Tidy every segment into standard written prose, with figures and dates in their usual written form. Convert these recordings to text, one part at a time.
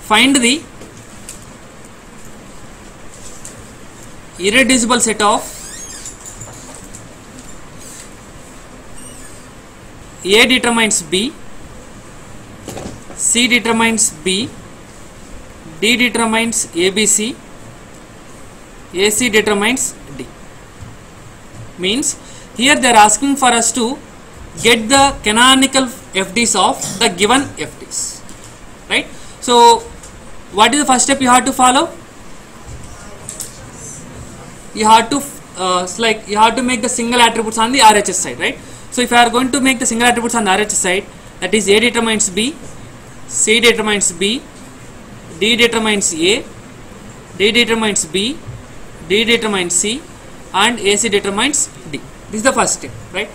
find the irreducible set of A determines B, C determines B, D determines ABC, AC determines D. Means here they are asking for us to get the canonical FDs of the given FDs, right? So what is the first step you have to follow? You have to make the single attributes on the RHS side, right? So if you are going to make the single attributes on the RHS side, that is A determines B, C determines B, D determines A, D determines B, D determines C, and AC determines D. This is the first step, right?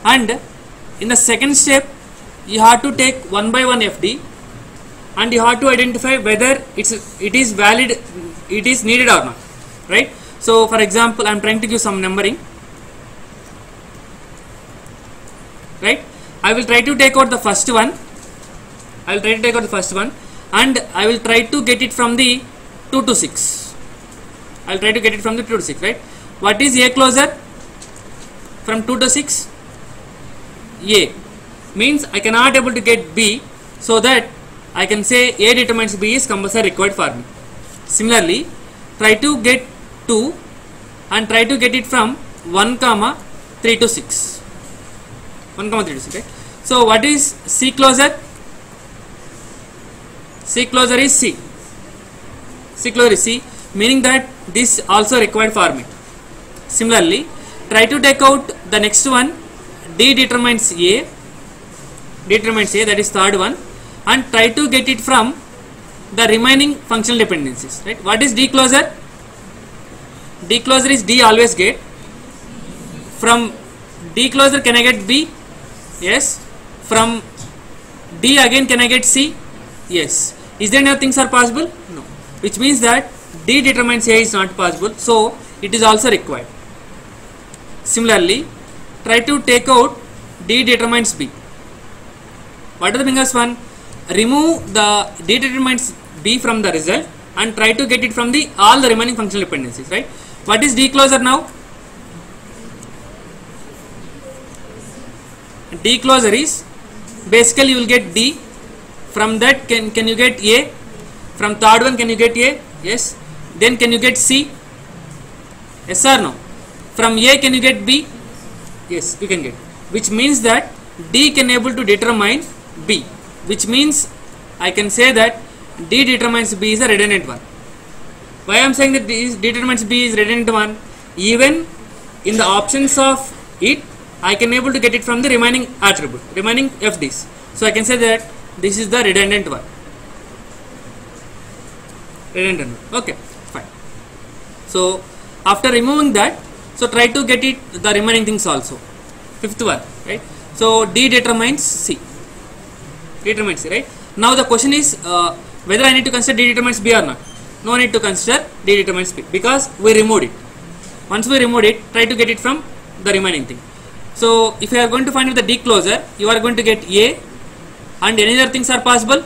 And in the second step, you have to take one by one FD, and you have to identify whether it is valid, it is needed or not, right? So for example, I am trying to give some numbering, right? I will try to take out the first one. And I will try to get it from the 2 to 6. I will try to get it from the 2 to 6, right? What is A closer from 2 to 6? A means I cannot able to get B, so that I can say A determines B is compulsory required for me. Similarly, try to get 2 and try to get it from 1, 3 to 6. 1, 3 to 6, right? So what is C closer? C closer is C. C closer is C, meaning that this also required for me. Similarly, try to take out the next one. D determines A. That is third one, and try to get it from the remaining functional dependencies, right? What is D closer? D closer is D always get. From D closer can I get B? Yes. From D again can I get C? Yes. Is there any things are possible? No. Which means that D determines A is not possible, so it is also required. Similarly, try to take out D determines B. What are the fingers one? Remove the D determines B from the result and try to get it from the all the remaining functional dependencies, right? What is D closer now? D closer is basically you will get D. From that can you get A? From third one can you get A? Yes. Then can you get C? Yes or no? From A can you get B? Yes, you can get. Which means that D can able to determine B. Which means I can say that D determines B is a redundant one. Why I am saying that D determines B is redundant one? Even in the options of it, I can able to get it from the remaining attribute, remaining FDs. So I can say that this is the redundant one. Okay, fine. So after removing that, so try to get it the remaining things also. Fifth one, right? So D determines C. Right? Now the question is whether I need to consider D determines B or not. No need to consider D determines B because we removed it. Once we removed it, try to get it from the remaining thing. So if you are going to find the D closer, you are going to get A, and any other things are possible.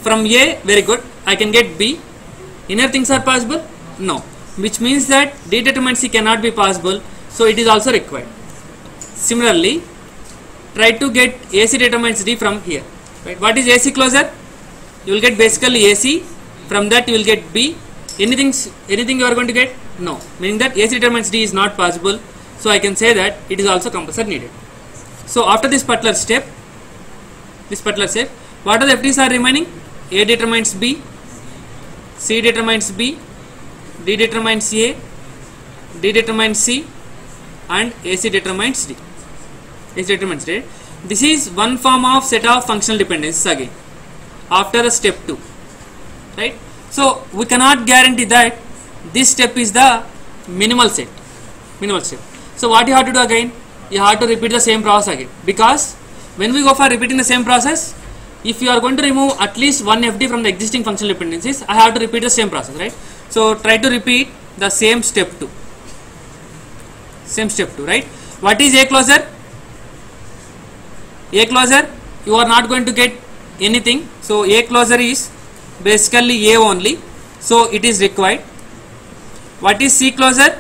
From A, very good, I can get B. Any other things are possible? No. Which means that D determines C cannot be possible, so it is also required. Similarly, try to get AC determines D from here. Right? What is AC closer? You will get basically AC. From that you will get B. Anything you are going to get? No. Meaning that AC determines D is not possible. So I can say that it is also compulsory needed. So after this particular step, what are the FDs are remaining? A determines B, C determines B, D determines A, D determines C, and AC determines D. This is one form of set of functional dependencies again after the step 2, right? So we cannot guarantee that this step is the minimal step. So what you have to do again? You have to repeat the same process again, because when we go for repeating the same process, if you are going to remove at least one FD from the existing functional dependencies, I have to repeat the same process, right? So try to repeat the same step 2. Right? What is A closer? you are not going to get anything. So A closure is basically A only, so it is required. What is C closure?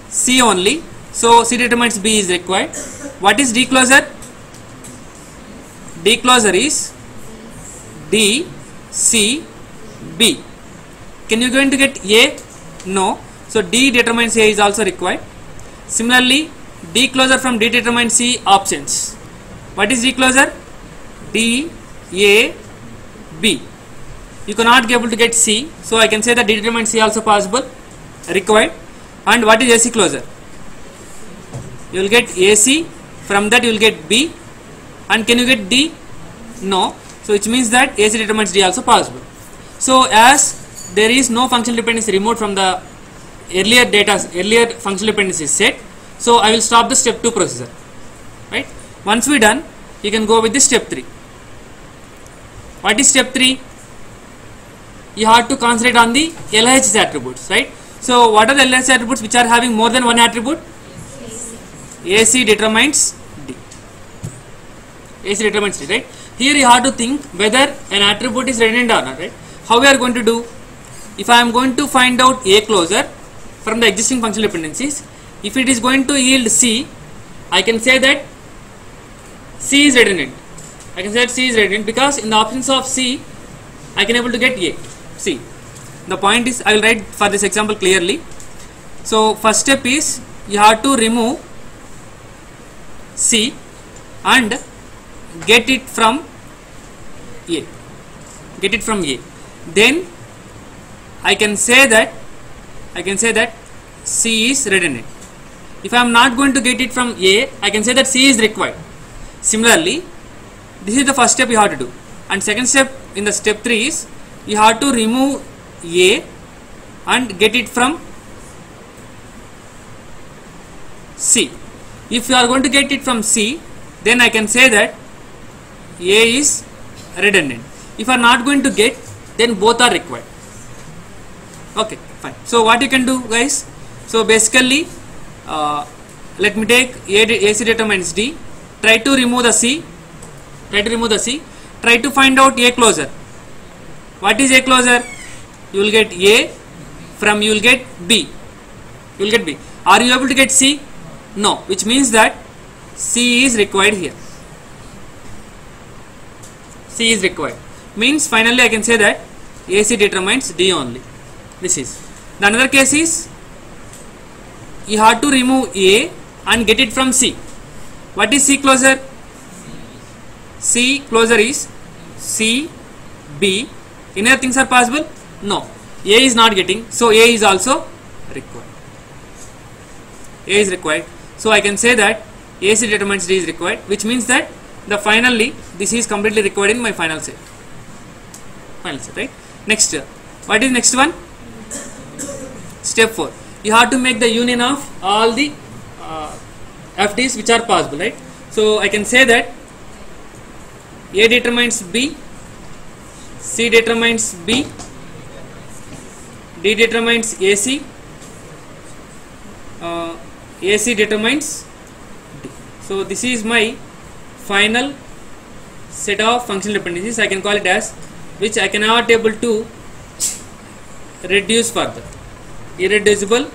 C only, so C determines B is required. What is D closure? D closure is D, C, B. Can you going to get A? No. So D determines A is also required. Similarly, D closure from D determines C options. What is D closure? D, A, B. You cannot be able to get C, so I can say that D determines C also possible, required. And what is AC closure? You will get AC, from that you will get B, and can you get D? No. So which means that AC determines D also possible. So as there is no functional dependency removed from the earlier functional dependency set, so I will stop the step 2 procedure. Right? Once we done, you can go with the step 3. What is step 3? You have to concentrate on the LHS attributes, right? So what are the LHS attributes which are having more than one attribute? AC determines D. AC determines D, right? Here you have to think whether an attribute is redundant or not, right? How we are going to do? If I am going to find out A closure from the existing functional dependencies, if it is going to yield C, I can say that C is redundant. I can say that C is redundant because in the options of C, I can able to get A. C. The point is, I will write for this example clearly. So first step is you have to remove C and get it from A. Get it from A. Then I can say that C is redundant. If I am not going to get it from A, I can say that C is required. Similarly, this is the first step you have to do. And second step in the step 3 is you have to remove A and get it from C. If you are going to get it from C, then I can say that A is redundant. If you are not going to get, then both are required. Okay, fine. So what you can do, guys? So basically, let me take AC determines D. Try to remove the C. Try to find out A closure. What is A closure? You will get A, from you will get B. You will get B. Are you able to get C? No. Which means that C is required here. C is required. Means finally I can say that AC determines D only. This is. The another case is you have to remove A and get it from C. What is C closure? C closure is C, B. Any other things are possible? No. A is not getting, so A is also required. A is required. So I can say that AC determines D is required, which means that the finally this is completely required in my final set. Final set, right? Next, what is next one? Step 4. You have to make the union of all the FDs which are possible, right? So I can say that A determines B, C determines B, D determines AC, AC determines D. So this is my final set of functional dependencies. I can call it as which I cannot able to reduce further. Irreducible